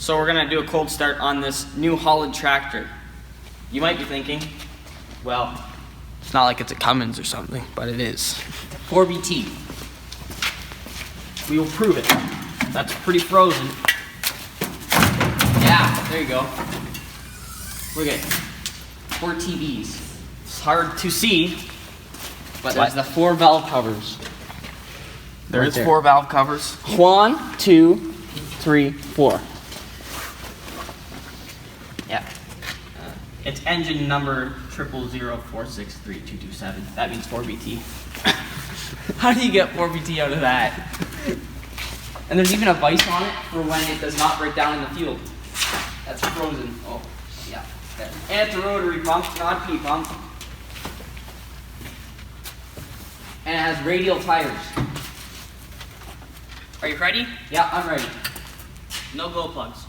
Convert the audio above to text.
So we're gonna do a cold start on this new Holland tractor. You might be thinking, well, it's not like it's a Cummins or something, but it is. 4BT. We will prove it. That's pretty frozen. Yeah, there you go. We're good. 4 TVs. It's hard to see, but there's the 4 valve covers. There is 4 valve covers. 1, 2, 3, 4. Yeah. It's engine number 000463227. That means 4BT. How do you get 4BT out of that? And there's even a vise on it for when it does not break down in the field. That's frozen. Oh, yeah. And it's a rotary pump, not a P pump. And it has radial tires. Are you ready? Yeah, I'm ready. No glow plugs.